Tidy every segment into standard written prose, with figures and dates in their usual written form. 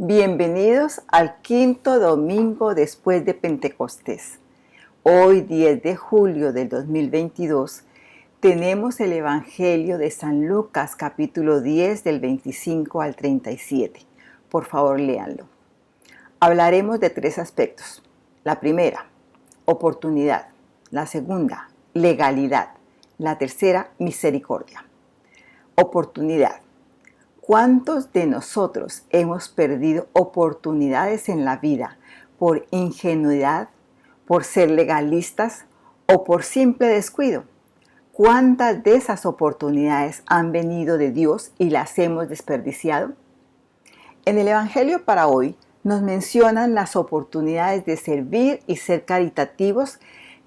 Bienvenidos al quinto domingo después de Pentecostés. Hoy, 10 de julio del 2022, tenemos el Evangelio de San Lucas, capítulo 10, del 25 al 37. Por favor, léanlo. Hablaremos de tres aspectos. La primera, oportunidad. La segunda, legalidad. La tercera, misericordia. Oportunidad. ¿Cuántos de nosotros hemos perdido oportunidades en la vida por ingenuidad, por ser legalistas o por simple descuido? ¿Cuántas de esas oportunidades han venido de Dios y las hemos desperdiciado? En el Evangelio para hoy nos mencionan las oportunidades de servir y ser caritativos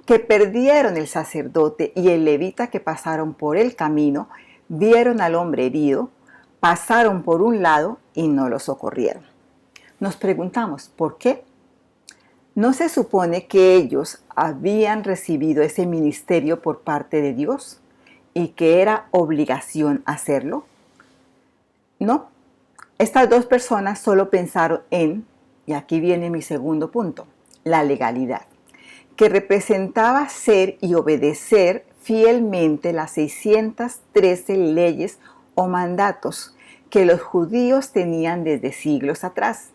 que perdieron el sacerdote y el levita que pasaron por el camino, vieron al hombre herido, pasaron por un lado y no lo socorrieron. Nos preguntamos, ¿por qué? ¿No se supone que ellos habían recibido ese ministerio por parte de Dios y que era obligación hacerlo? No, estas dos personas solo pensaron en, y aquí viene mi segundo punto, la legalidad, que representaba ser y obedecer fielmente las 613 leyes o mandatos que los judíos tenían desde siglos atrás.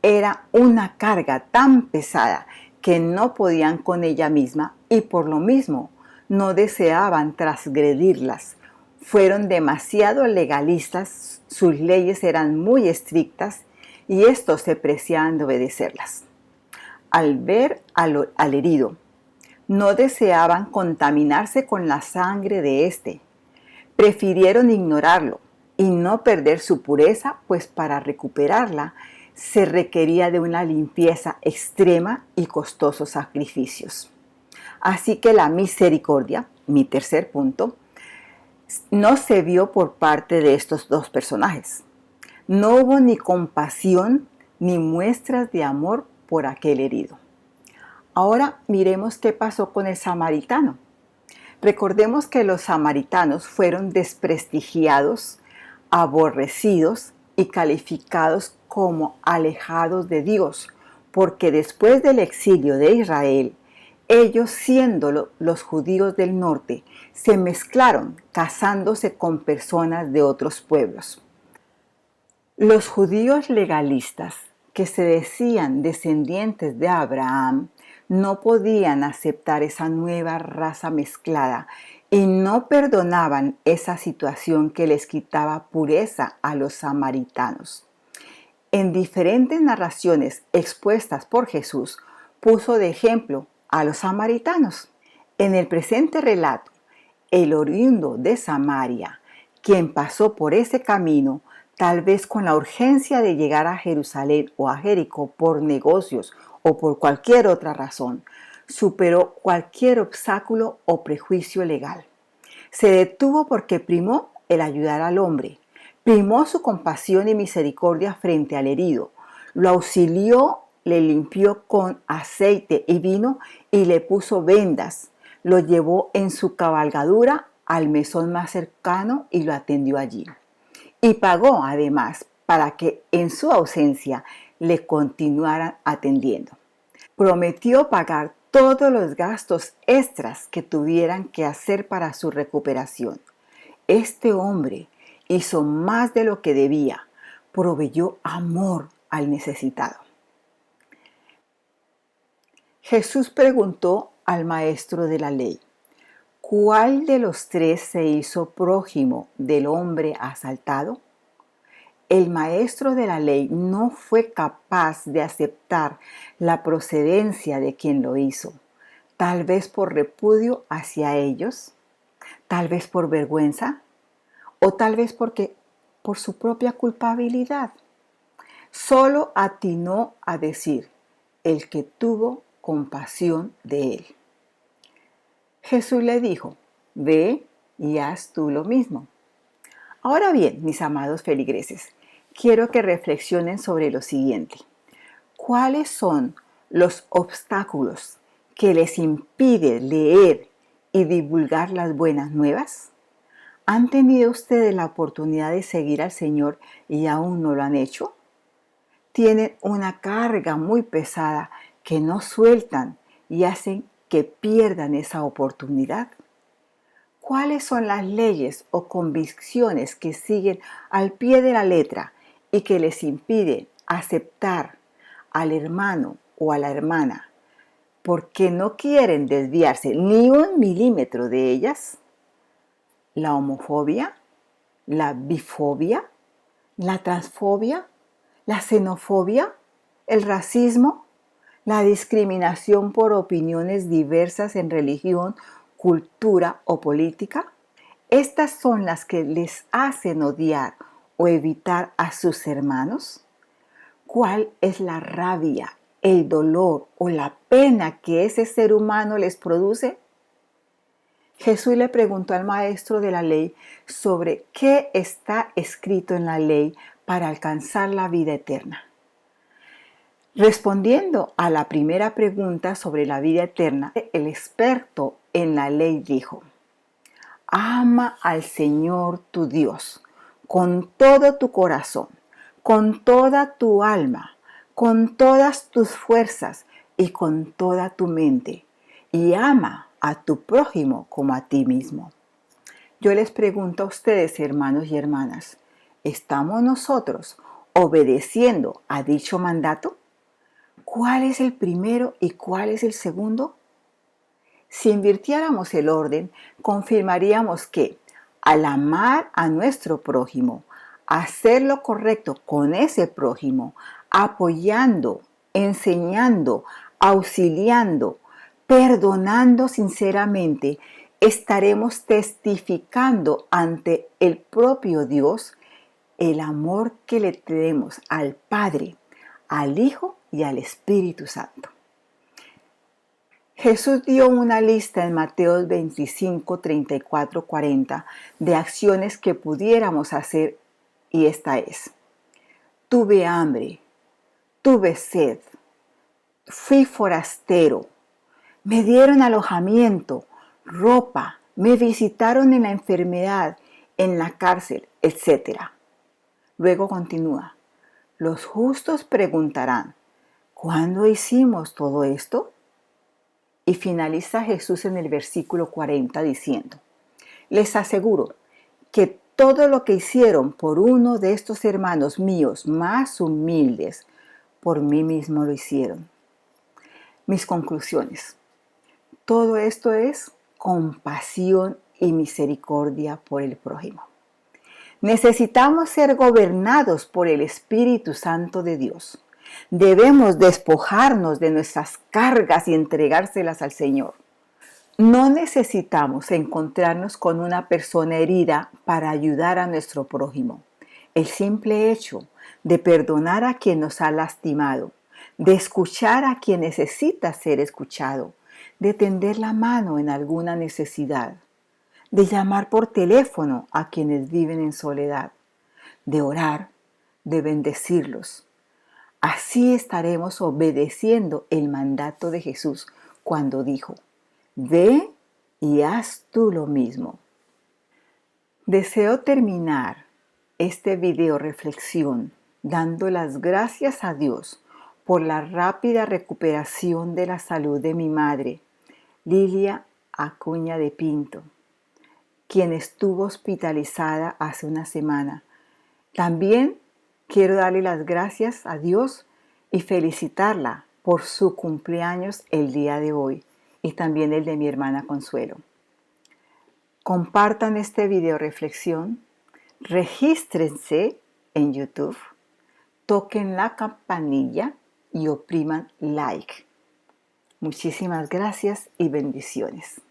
Era una carga tan pesada que no podían con ella misma y por lo mismo no deseaban transgredirlas. Fueron demasiado legalistas, sus leyes eran muy estrictas y estos se preciaban de obedecerlas. Al ver al herido, no deseaban contaminarse con la sangre de éste. Prefirieron ignorarlo y no perder su pureza, pues para recuperarla se requería de una limpieza extrema y costosos sacrificios. Así que la misericordia, mi tercer punto, no se vio por parte de estos dos personajes. No hubo ni compasión ni muestras de amor por aquel herido. Ahora miremos qué pasó con el samaritano. Recordemos que los samaritanos fueron desprestigiados, aborrecidos y calificados como alejados de Dios, porque después del exilio de Israel, ellos siendo los judíos del norte, se mezclaron casándose con personas de otros pueblos. Los judíos legalistas, que se decían descendientes de Abraham, no podían aceptar esa nueva raza mezclada y no perdonaban esa situación que les quitaba pureza a los samaritanos. En diferentes narraciones expuestas por Jesús, puso de ejemplo a los samaritanos. En el presente relato, el oriundo de Samaria, quien pasó por ese camino, tal vez con la urgencia de llegar a Jerusalén o a Jericó por negocios o por cualquier otra razón, superó cualquier obstáculo o prejuicio legal. Se detuvo porque primó el ayudar al hombre, primó su compasión y misericordia frente al herido, lo auxilió, le limpió con aceite y vino y le puso vendas, lo llevó en su cabalgadura al mesón más cercano y lo atendió allí. Y pagó además para que en su ausencia le continuaran atendiendo. Prometió pagar todos los gastos extras que tuvieran que hacer para su recuperación. Este hombre hizo más de lo que debía, proveyó amor al necesitado. Jesús preguntó al maestro de la ley, ¿cuál de los tres se hizo prójimo del hombre asaltado? El maestro de la ley no fue capaz de aceptar la procedencia de quien lo hizo, tal vez por repudio hacia ellos, tal vez por vergüenza o tal vez por su propia culpabilidad. Solo atinó a decir, el que tuvo compasión de él. Jesús le dijo, ve y haz tú lo mismo. Ahora bien, mis amados feligreses, quiero que reflexionen sobre lo siguiente. ¿Cuáles son los obstáculos que les impiden leer y divulgar las buenas nuevas? ¿Han tenido ustedes la oportunidad de seguir al Señor y aún no lo han hecho? tienen una carga muy pesada que no sueltan y hacen que pierdan esa oportunidad? ¿Cuáles son las leyes o convicciones que siguen al pie de la letra y que les impiden aceptar al hermano o a la hermana porque no quieren desviarse ni un milímetro de ellas? ¿La homofobia? ¿La bifobia? ¿La transfobia? ¿La xenofobia? ¿El racismo? ¿La discriminación por opiniones diversas en religión, cultura o política? ¿Estas son las que les hacen odiar o evitar a sus hermanos? ¿Cuál es la rabia, el dolor o la pena que ese ser humano les produce? Jesús le preguntó al maestro de la ley sobre qué está escrito en la ley para alcanzar la vida eterna. Respondiendo a la primera pregunta sobre la vida eterna, el experto en la ley dijo: ama al Señor tu Dios con todo tu corazón, con toda tu alma, con todas tus fuerzas y con toda tu mente, y ama a tu prójimo como a ti mismo. Yo les pregunto a ustedes, hermanos y hermanas, ¿estamos nosotros obedeciendo a dicho mandato? ¿Cuál es el primero y cuál es el segundo? Si invirtiéramos el orden, confirmaríamos que al amar a nuestro prójimo, hacer lo correcto con ese prójimo, apoyando, enseñando, auxiliando, perdonando sinceramente, estaremos testificando ante el propio Dios el amor que le tenemos al Padre, al Hijo y al Espíritu Santo. Jesús dio una lista en Mateo 25, 34, 40 de acciones que pudiéramos hacer, y esta es: tuve hambre, tuve sed, fui forastero, me dieron alojamiento, ropa, me visitaron en la enfermedad, en la cárcel, etc. Luego continúa: los justos preguntarán, ¿cuándo hicimos todo esto? Y finaliza Jesús en el versículo 40 diciendo: les aseguro que todo lo que hicieron por uno de estos hermanos míos más humildes, por mí mismo lo hicieron. Mis conclusiones: todo esto es compasión y misericordia por el prójimo. Necesitamos ser gobernados por el Espíritu Santo de Dios. Debemos despojarnos de nuestras cargas y entregárselas al Señor. No necesitamos encontrarnos con una persona herida para ayudar a nuestro prójimo. El simple hecho de perdonar a quien nos ha lastimado, de escuchar a quien necesita ser escuchado, de tender la mano en alguna necesidad, de llamar por teléfono a quienes viven en soledad, de orar, de bendecirlos. Así estaremos obedeciendo el mandato de Jesús cuando dijo: ve y haz tú lo mismo. Deseo terminar este video reflexión dando las gracias a Dios por la rápida recuperación de la salud de mi madre, Lilia Acuña de Pinto, quien estuvo hospitalizada hace una semana. También quiero darle las gracias a Dios y felicitarla por su cumpleaños el día de hoy, y también el de mi hermana Consuelo. Compartan este video reflexión, regístrense en YouTube, toquen la campanilla y opriman like. Muchísimas gracias y bendiciones.